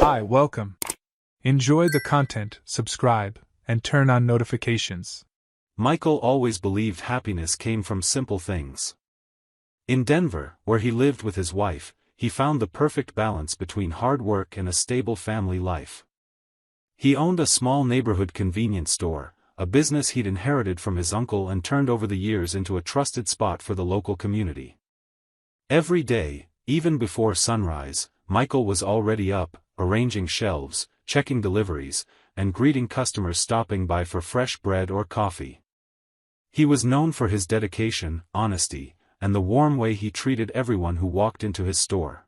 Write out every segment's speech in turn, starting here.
Hi, welcome. Enjoy the content, subscribe, and turn on notifications. Michael always believed happiness came from simple things. In Denver, where he lived with his wife, he found the perfect balance between hard work and a stable family life. He owned a small neighborhood convenience store, a business he'd inherited from his uncle and turned over the years into a trusted spot for the local community. Every day, even before sunrise, Michael was already up, arranging shelves, checking deliveries, and greeting customers stopping by for fresh bread or coffee. He was known for his dedication, honesty, and the warm way he treated everyone who walked into his store.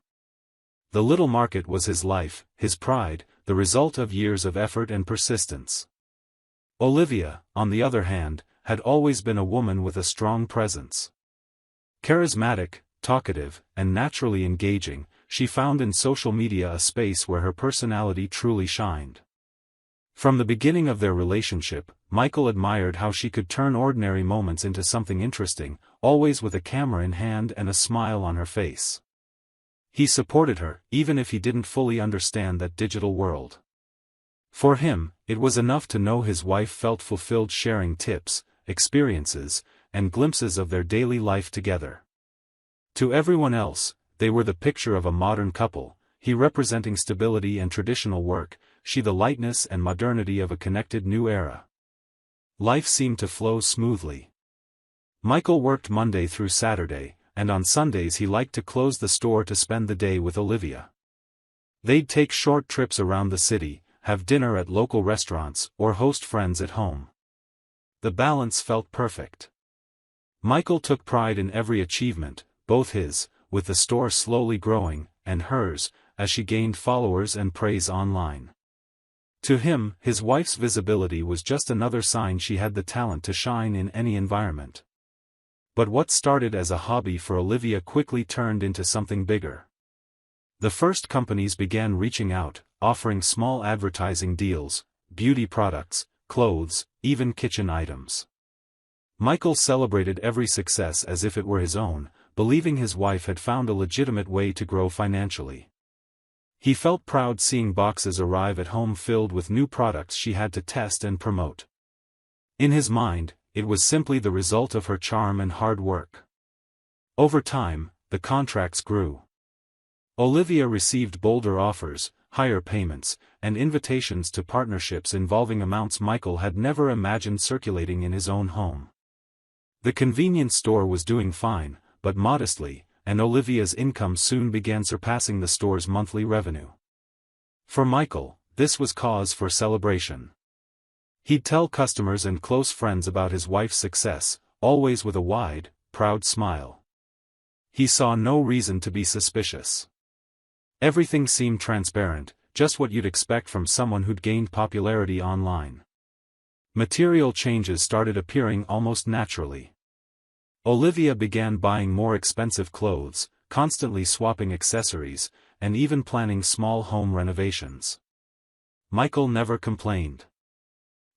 The little market was his life, his pride, the result of years of effort and persistence. Olivia, on the other hand, had always been a woman with a strong presence. Charismatic, talkative, and naturally engaging, she found in social media a space where her personality truly shined. From the beginning of their relationship, Michael admired how she could turn ordinary moments into something interesting, always with a camera in hand and a smile on her face. He supported her, even if he didn't fully understand that digital world. For him, it was enough to know his wife felt fulfilled sharing tips, experiences, and glimpses of their daily life together. To everyone else, they were the picture of a modern couple, he representing stability and traditional work, she the lightness and modernity of a connected new era. Life seemed to flow smoothly. Michael worked Monday through Saturday, and on Sundays he liked to close the store to spend the day with Olivia. They'd take short trips around the city, have dinner at local restaurants, or host friends at home. The balance felt perfect. Michael took pride in every achievement, both his, with the store slowly growing, and hers, as she gained followers and praise online. To him, his wife's visibility was just another sign she had the talent to shine in any environment. But what started as a hobby for Olivia quickly turned into something bigger. The first companies began reaching out, offering small advertising deals, beauty products, clothes, even kitchen items. Michael celebrated every success as if it were his own, believing his wife had found a legitimate way to grow financially. He felt proud seeing boxes arrive at home filled with new products she had to test and promote. In his mind, it was simply the result of her charm and hard work. Over time, the contracts grew. Olivia received bolder offers, higher payments, and invitations to partnerships involving amounts Michael had never imagined circulating in his own home. The convenience store was doing fine, but modestly, and Olivia's income soon began surpassing the store's monthly revenue. For Michael, this was cause for celebration. He'd tell customers and close friends about his wife's success, always with a wide, proud smile. He saw no reason to be suspicious. Everything seemed transparent, just what you'd expect from someone who'd gained popularity online. Material changes started appearing almost naturally. Olivia began buying more expensive clothes, constantly swapping accessories, and even planning small home renovations. Michael never complained.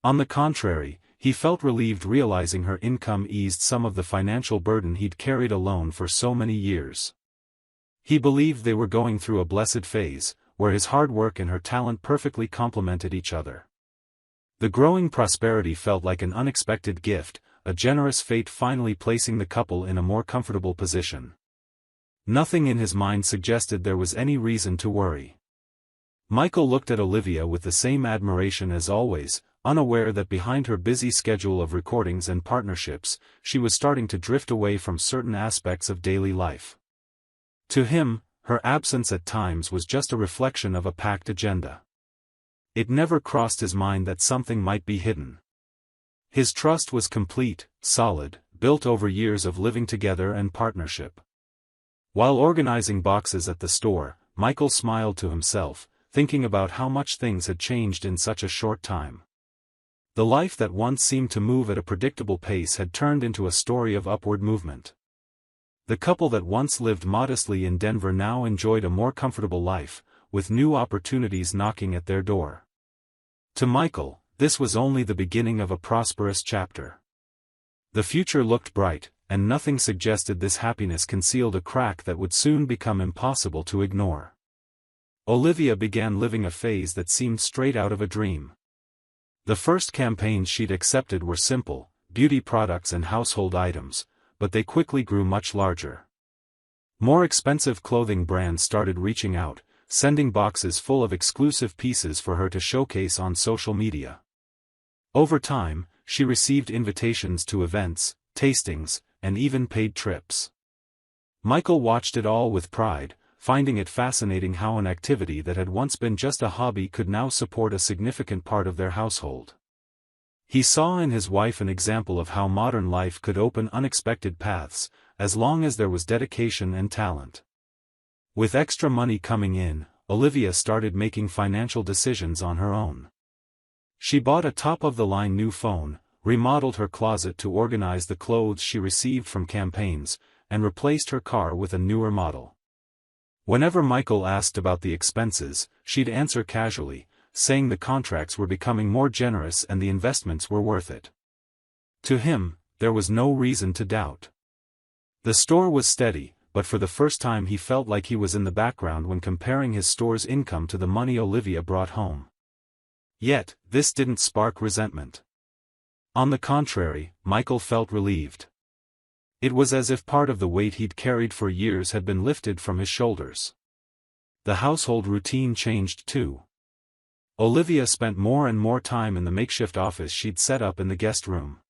On the contrary, he felt relieved realizing her income eased some of the financial burden he'd carried alone for so many years. He believed they were going through a blessed phase, where his hard work and her talent perfectly complemented each other. The growing prosperity felt like an unexpected gift, a generous fate finally placing the couple in a more comfortable position. Nothing in his mind suggested there was any reason to worry. Michael looked at Olivia with the same admiration as always, unaware that behind her busy schedule of recordings and partnerships, she was starting to drift away from certain aspects of daily life. To him, her absence at times was just a reflection of a packed agenda. It never crossed his mind that something might be hidden. His trust was complete, solid, built over years of living together and partnership. While organizing boxes at the store, Michael smiled to himself, thinking about how much things had changed in such a short time. The life that once seemed to move at a predictable pace had turned into a story of upward movement. The couple that once lived modestly in Denver now enjoyed a more comfortable life, with new opportunities knocking at their door. To Michael, this was only the beginning of a prosperous chapter. The future looked bright, and nothing suggested this happiness concealed a crack that would soon become impossible to ignore. Olivia began living a phase that seemed straight out of a dream. The first campaigns she'd accepted were simple, beauty products and household items, but they quickly grew much larger. More expensive clothing brands started reaching out, sending boxes full of exclusive pieces for her to showcase on social media. Over time, she received invitations to events, tastings, and even paid trips. Michael watched it all with pride, finding it fascinating how an activity that had once been just a hobby could now support a significant part of their household. He saw in his wife an example of how modern life could open unexpected paths, as long as there was dedication and talent. With extra money coming in, Olivia started making financial decisions on her own. She bought a top-of-the-line new phone, remodeled her closet to organize the clothes she received from campaigns, and replaced her car with a newer model. Whenever Michael asked about the expenses, she'd answer casually, saying the contracts were becoming more generous and the investments were worth it. To him, there was no reason to doubt. The store was steady, but for the first time he felt like he was in the background when comparing his store's income to the money Olivia brought home. Yet, this didn't spark resentment. On the contrary, Michael felt relieved. It was as if part of the weight he'd carried for years had been lifted from his shoulders. The household routine changed too. Olivia spent more and more time in the makeshift office she'd set up in the guest room.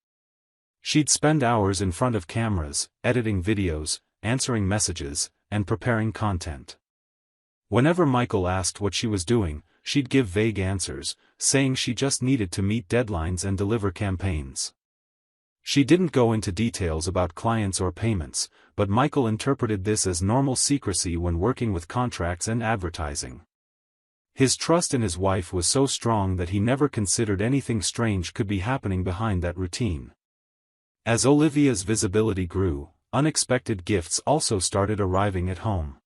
She'd spend hours in front of cameras, editing videos, answering messages, and preparing content. Whenever Michael asked what she was doing, she'd give vague answers, saying she just needed to meet deadlines and deliver campaigns. She didn't go into details about clients or payments, but Michael interpreted this as normal secrecy when working with contracts and advertising. His trust in his wife was so strong that he never considered anything strange could be happening behind that routine. As Olivia's visibility grew, unexpected gifts also started arriving at home.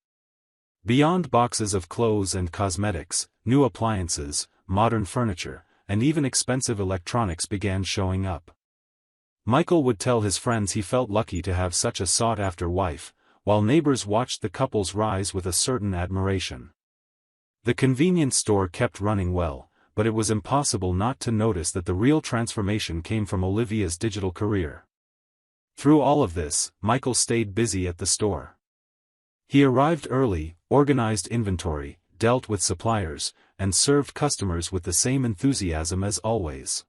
Beyond boxes of clothes and cosmetics, new appliances, modern furniture, and even expensive electronics began showing up. Michael would tell his friends he felt lucky to have such a sought-after wife, while neighbors watched the couple's rise with a certain admiration. The convenience store kept running well, but it was impossible not to notice that the real transformation came from Olivia's digital career. Through all of this, Michael stayed busy at the store. He arrived early, organized inventory, dealt with suppliers, and served customers with the same enthusiasm as always.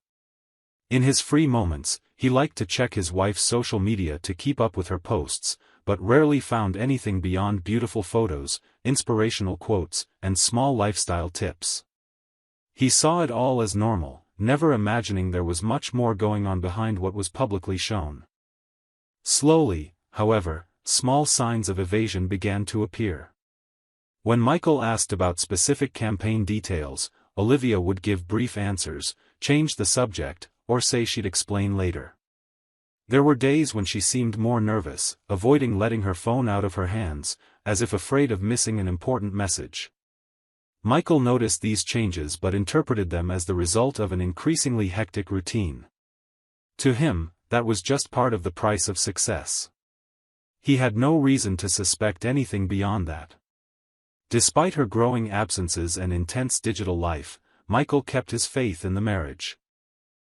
In his free moments, he liked to check his wife's social media to keep up with her posts, but rarely found anything beyond beautiful photos, inspirational quotes, and small lifestyle tips. He saw it all as normal, never imagining there was much more going on behind what was publicly shown. Slowly, however, small signs of evasion began to appear. When Michael asked about specific campaign details, Olivia would give brief answers, change the subject, or say she'd explain later. There were days when she seemed more nervous, avoiding letting her phone out of her hands, as if afraid of missing an important message. Michael noticed these changes but interpreted them as the result of an increasingly hectic routine. To him, that was just part of the price of success. He had no reason to suspect anything beyond that. Despite her growing absences and intense digital life, Michael kept his faith in the marriage.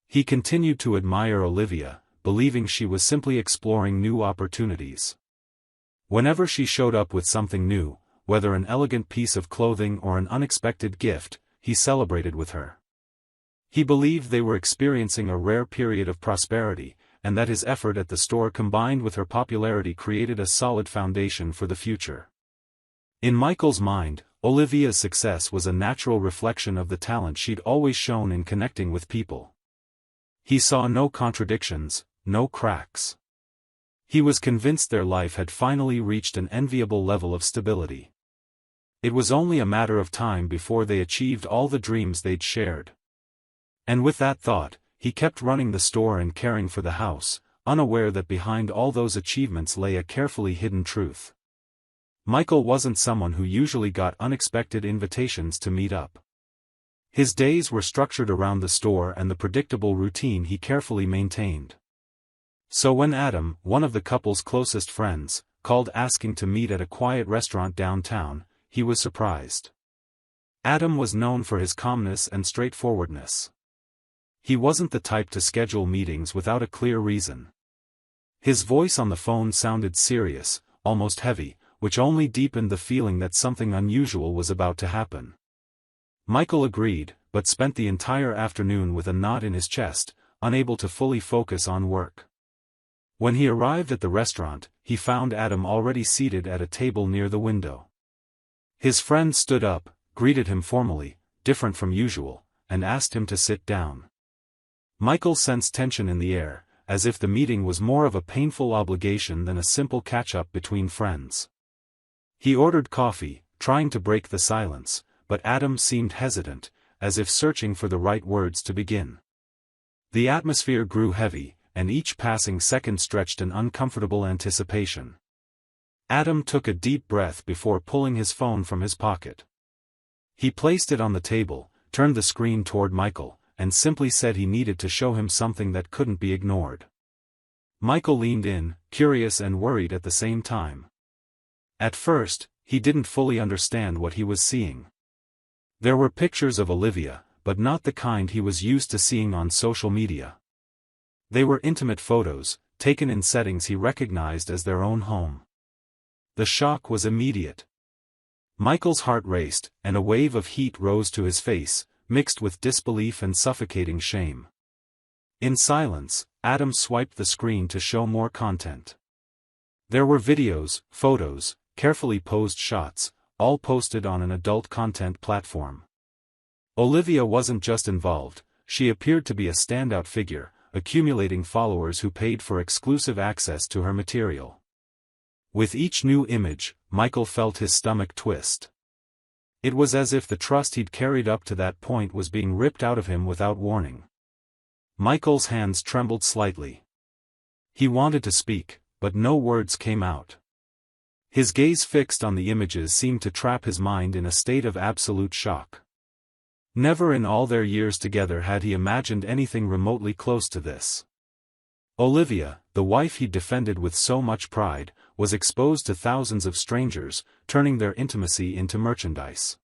He continued to admire Olivia, believing she was simply exploring new opportunities. Whenever she showed up with something new, whether an elegant piece of clothing or an unexpected gift, he celebrated with her. He believed they were experiencing a rare period of prosperity, and that his effort at the store combined with her popularity created a solid foundation for the future. In Michael's mind, Olivia's success was a natural reflection of the talent she'd always shown in connecting with people. He saw no contradictions, no cracks. He was convinced their life had finally reached an enviable level of stability. It was only a matter of time before they achieved all the dreams they'd shared. And with that thought, he kept running the store and caring for the house, unaware that behind all those achievements lay a carefully hidden truth. Michael wasn't someone who usually got unexpected invitations to meet up. His days were structured around the store and the predictable routine he carefully maintained. So when Adam, one of the couple's closest friends, called asking to meet at a quiet restaurant downtown, he was surprised. Adam was known for his calmness and straightforwardness. He wasn't the type to schedule meetings without a clear reason. His voice on the phone sounded serious, almost heavy, which only deepened the feeling that something unusual was about to happen. Michael agreed, but spent the entire afternoon with a knot in his chest, unable to fully focus on work. When he arrived at the restaurant, he found Adam already seated at a table near the window. His friend stood up, greeted him formally, different from usual, and asked him to sit down. Michael sensed tension in the air, as if the meeting was more of a painful obligation than a simple catch-up between friends. He ordered coffee, trying to break the silence, but Adam seemed hesitant, as if searching for the right words to begin. The atmosphere grew heavy, and each passing second stretched an uncomfortable anticipation. Adam took a deep breath before pulling his phone from his pocket. He placed it on the table, turned the screen toward Michael, and simply said he needed to show him something that couldn't be ignored. Michael leaned in, curious and worried at the same time. At first, he didn't fully understand what he was seeing. There were pictures of Olivia, but not the kind he was used to seeing on social media. They were intimate photos, taken in settings he recognized as their own home. The shock was immediate. Michael's heart raced, and a wave of heat rose to his face, mixed with disbelief and suffocating shame. In silence, Adam swiped the screen to show more content. There were videos, photos, carefully posed shots, all posted on an adult content platform. Olivia wasn't just involved, she appeared to be a standout figure, accumulating followers who paid for exclusive access to her material. With each new image, Michael felt his stomach twist. It was as if the trust he'd carried up to that point was being ripped out of him without warning. Michael's hands trembled slightly. He wanted to speak, but no words came out. His gaze fixed on the images seemed to trap his mind in a state of absolute shock. Never in all their years together had he imagined anything remotely close to this. Olivia, the wife he'd defended with so much pride, was exposed to thousands of strangers, turning their intimacy into merchandise.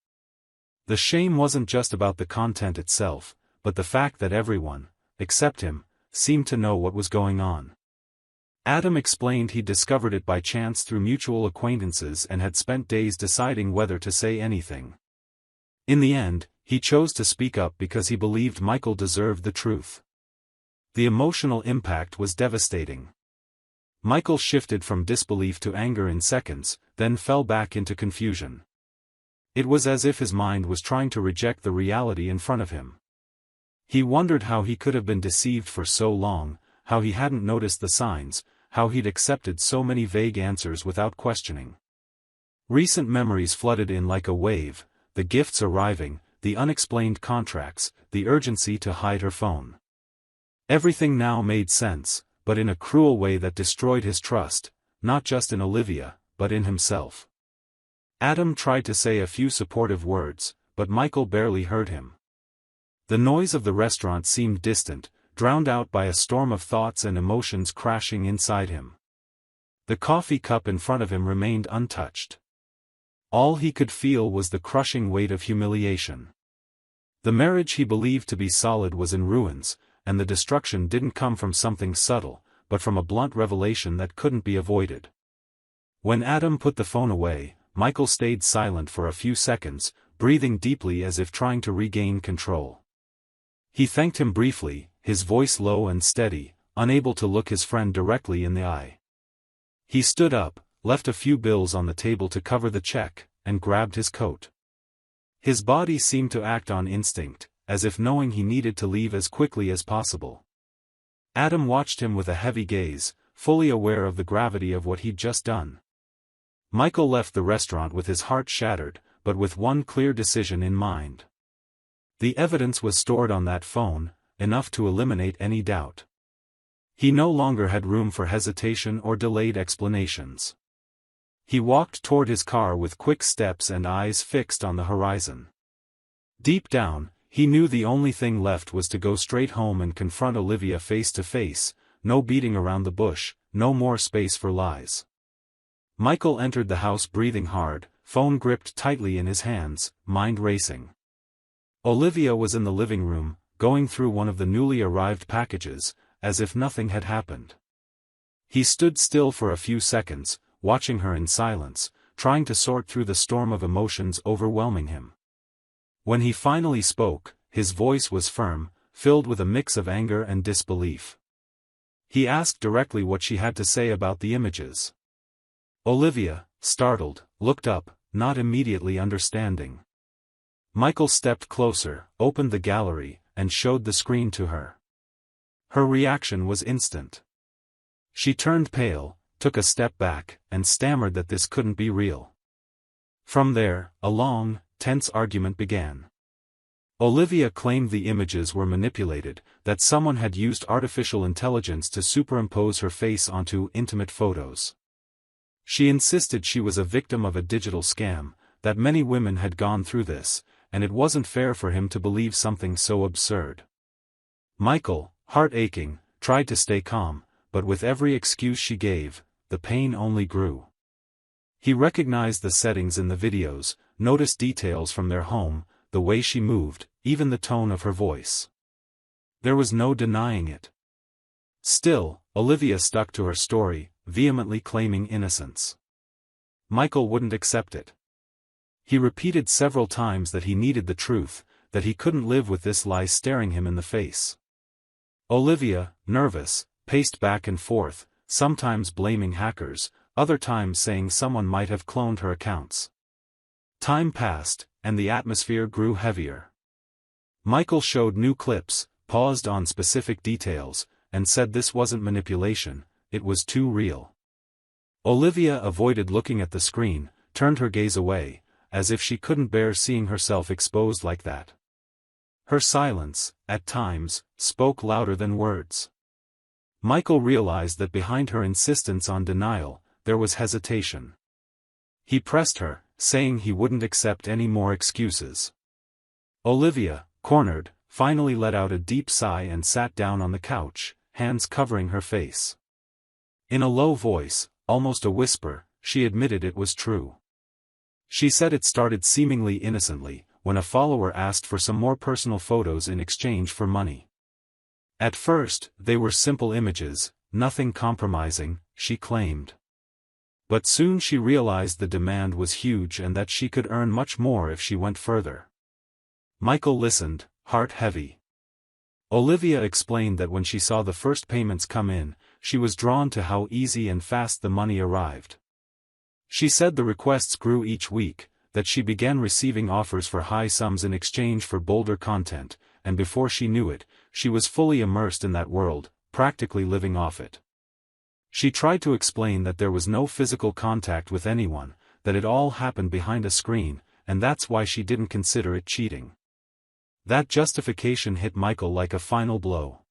The shame wasn't just about the content itself, but the fact that everyone, except him, seemed to know what was going on. Adam explained he'd discovered it by chance through mutual acquaintances and had spent days deciding whether to say anything. In the end, he chose to speak up because he believed Michael deserved the truth. The emotional impact was devastating. Michael shifted from disbelief to anger in seconds, then fell back into confusion. It was as if his mind was trying to reject the reality in front of him. He wondered how he could have been deceived for so long, how he hadn't noticed the signs, how he'd accepted so many vague answers without questioning. Recent memories flooded in like a wave, the gifts arriving, the unexplained contracts, the urgency to hide her phone. Everything now made sense, but in a cruel way that destroyed his trust, not just in Olivia, but in himself. Adam tried to say a few supportive words, but Michael barely heard him. The noise of the restaurant seemed distant, drowned out by a storm of thoughts and emotions crashing inside him. The coffee cup in front of him remained untouched. All he could feel was the crushing weight of humiliation. The marriage he believed to be solid was in ruins, and the destruction didn't come from something subtle, but from a blunt revelation that couldn't be avoided. When Adam put the phone away, Michael stayed silent for a few seconds, breathing deeply as if trying to regain control. He thanked him briefly, his voice low and steady, unable to look his friend directly in the eye. He stood up, left a few bills on the table to cover the check, and grabbed his coat. His body seemed to act on instinct, as if knowing he needed to leave as quickly as possible. Adam watched him with a heavy gaze, fully aware of the gravity of what he'd just done. Michael left the restaurant with his heart shattered, but with one clear decision in mind. The evidence was stored on that phone, enough to eliminate any doubt. He no longer had room for hesitation or delayed explanations. He walked toward his car with quick steps and eyes fixed on the horizon. Deep down, he knew the only thing left was to go straight home and confront Olivia face to face, no beating around the bush, no more space for lies. Michael entered the house breathing hard, phone gripped tightly in his hands, mind racing. Olivia was in the living room, going through one of the newly arrived packages, as if nothing had happened. He stood still for a few seconds, watching her in silence, trying to sort through the storm of emotions overwhelming him. When he finally spoke, his voice was firm, filled with a mix of anger and disbelief. He asked directly what she had to say about the images. Olivia, startled, looked up, not immediately understanding. Michael stepped closer, opened the gallery, and showed the screen to her. Her reaction was instant. She turned pale, took a step back, and stammered that this couldn't be real. From there, a long, tense argument began. Olivia claimed the images were manipulated, that someone had used artificial intelligence to superimpose her face onto intimate photos. She insisted she was a victim of a digital scam, that many women had gone through this, and it wasn't fair for him to believe something so absurd. Michael, heart aching, tried to stay calm, but with every excuse she gave, the pain only grew. He recognized the settings in the videos, noticed details from their home, the way she moved, even the tone of her voice. There was no denying it. Still, Olivia stuck to her story, vehemently claiming innocence. Michael wouldn't accept it. He repeated several times that he needed the truth, that he couldn't live with this lie staring him in the face. Olivia, nervous, paced back and forth, sometimes blaming hackers, other times saying someone might have cloned her accounts. Time passed, and the atmosphere grew heavier. Michael showed new clips, paused on specific details, and said this wasn't manipulation, it was too real. Olivia avoided looking at the screen, turned her gaze away, as if she couldn't bear seeing herself exposed like that. Her silence, at times, spoke louder than words. Michael realized that behind her insistence on denial, there was hesitation. He pressed her, saying he wouldn't accept any more excuses. Olivia, cornered, finally let out a deep sigh and sat down on the couch, hands covering her face. In a low voice, almost a whisper, she admitted it was true. She said it started seemingly innocently, when a follower asked for some more personal photos in exchange for money. At first, they were simple images, nothing compromising, she claimed. But soon she realized the demand was huge and that she could earn much more if she went further. Michael listened, heart heavy. Olivia explained that when she saw the first payments come in, she was drawn to how easy and fast the money arrived. She said the requests grew each week, that she began receiving offers for high sums in exchange for bolder content, and before she knew it, she was fully immersed in that world, practically living off it. She tried to explain that there was no physical contact with anyone, that it all happened behind a screen, and that's why she didn't consider it cheating. That justification hit Michael like a final blow.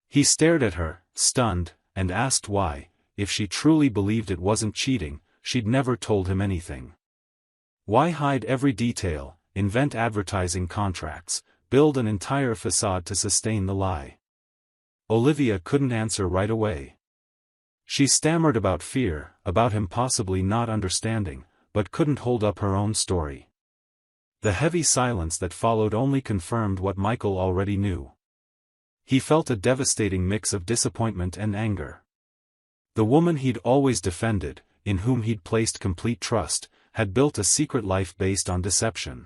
He stared at her, stunned, and asked why, if she truly believed it wasn't cheating, she'd never told him anything. Why hide every detail, invent advertising contracts, build an entire facade to sustain the lie? Olivia couldn't answer right away. She stammered about fear, about him possibly not understanding, but couldn't hold up her own story. The heavy silence that followed only confirmed what Michael already knew. He felt a devastating mix of disappointment and anger. The woman he'd always defended, in whom he'd placed complete trust, had built a secret life based on deception.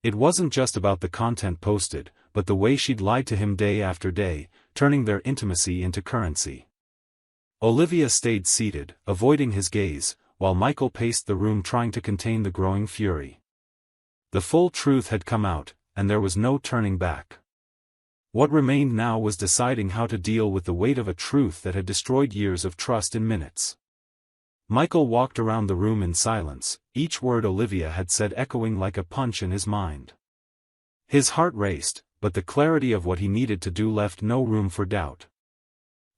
It wasn't just about the content posted, but the way she'd lied to him day after day, turning their intimacy into currency. Olivia stayed seated, avoiding his gaze, while Michael paced the room trying to contain the growing fury. The full truth had come out, and there was no turning back. What remained now was deciding how to deal with the weight of a truth that had destroyed years of trust in minutes. Michael walked around the room in silence, each word Olivia had said echoing like a punch in his mind. His heart raced, but the clarity of what he needed to do left no room for doubt.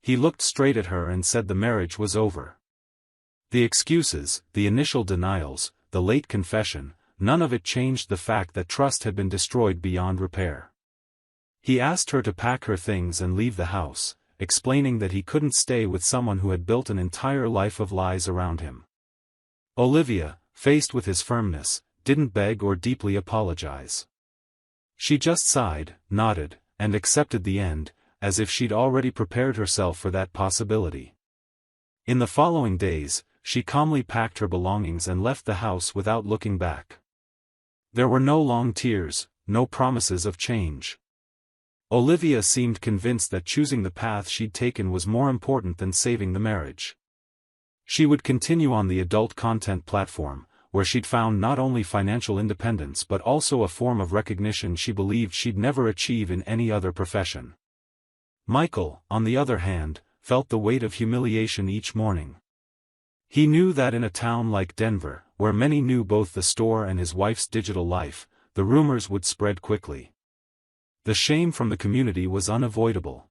He looked straight at her and said the marriage was over. The excuses, the initial denials, the late confession, none of it changed the fact that trust had been destroyed beyond repair. He asked her to pack her things and leave the house, explaining that he couldn't stay with someone who had built an entire life of lies around him. Olivia, faced with his firmness, didn't beg or deeply apologize. She just sighed, nodded, and accepted the end, as if she'd already prepared herself for that possibility. In the following days, she calmly packed her belongings and left the house without looking back. There were no long tears, no promises of change. Olivia seemed convinced that choosing the path she'd taken was more important than saving the marriage. She would continue on the adult content platform, where she'd found not only financial independence but also a form of recognition she believed she'd never achieve in any other profession. Michael, on the other hand, felt the weight of humiliation each morning. He knew that in a town like Denver, where many knew both the store and his wife's digital life, the rumors would spread quickly. The shame from the community was unavoidable.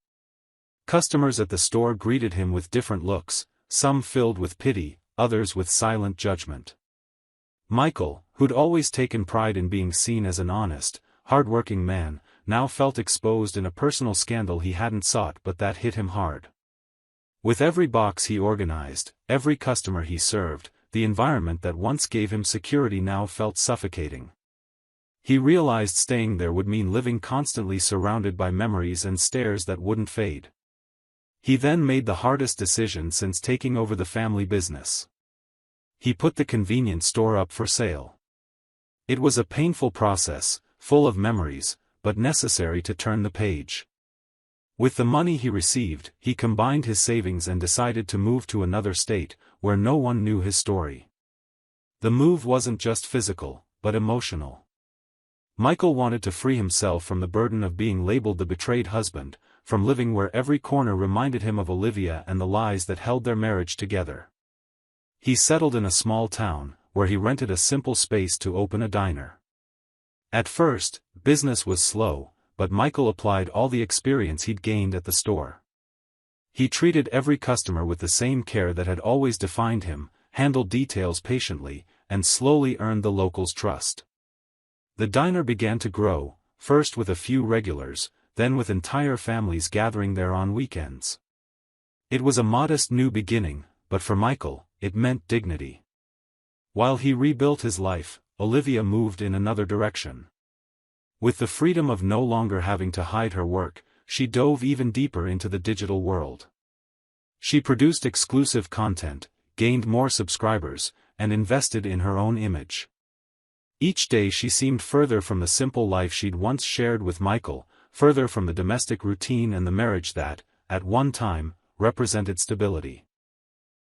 Customers at the store greeted him with different looks, some filled with pity, others with silent judgment. Michael, who'd always taken pride in being seen as an honest, hard-working man, now felt exposed in a personal scandal he hadn't sought but that hit him hard. With every box he organized, every customer he served, the environment that once gave him security now felt suffocating. He realized staying there would mean living constantly surrounded by memories and stares that wouldn't fade. He then made the hardest decision since taking over the family business. He put the convenience store up for sale. It was a painful process, full of memories, but necessary to turn the page. With the money he received, he combined his savings and decided to move to another state, where no one knew his story. The move wasn't just physical, but emotional. Michael wanted to free himself from the burden of being labeled the betrayed husband, from living where every corner reminded him of Olivia and the lies that held their marriage together. He settled in a small town, where he rented a simple space to open a diner. At first, business was slow, but Michael applied all the experience he'd gained at the store. He treated every customer with the same care that had always defined him, handled details patiently, and slowly earned the locals' trust. The diner began to grow, first with a few regulars, then with entire families gathering there on weekends. It was a modest new beginning, but for Michael, it meant dignity. While he rebuilt his life, Olivia moved in another direction. With the freedom of no longer having to hide her work, she dove even deeper into the digital world. She produced exclusive content, gained more subscribers, and invested in her own image. Each day she seemed further from the simple life she'd once shared with Michael, further from the domestic routine and the marriage that, at one time, represented stability.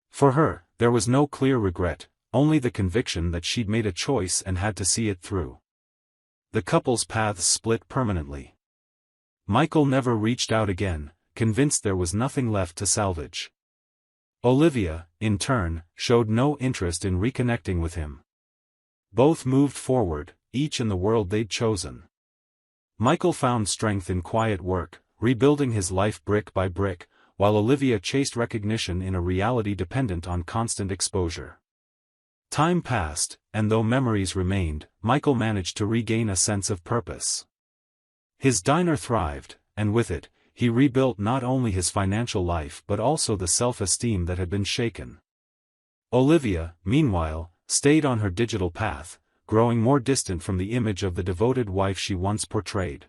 For her, there was no clear regret, only the conviction that she'd made a choice and had to see it through. The couple's paths split permanently. Michael never reached out again, convinced there was nothing left to salvage. Olivia, in turn, showed no interest in reconnecting with him. Both moved forward, each in the world they'd chosen. Michael found strength in quiet work, rebuilding his life brick by brick, while Olivia chased recognition in a reality dependent on constant exposure. Time passed, and though memories remained, Michael managed to regain a sense of purpose. His diner thrived, and with it, he rebuilt not only his financial life but also the self-esteem that had been shaken. Olivia, meanwhile, stayed on her digital path, growing more distant from the image of the devoted wife she once portrayed.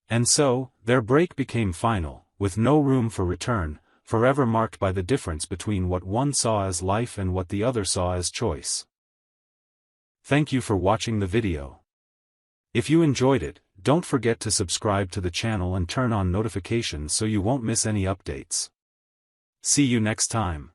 And so, their break became final, with no room for return, forever marked by the difference between what one saw as life and what the other saw as choice. Thank you for watching the video. If you enjoyed it, don't forget to subscribe to the channel and turn on notifications so you won't miss any updates. See you next time.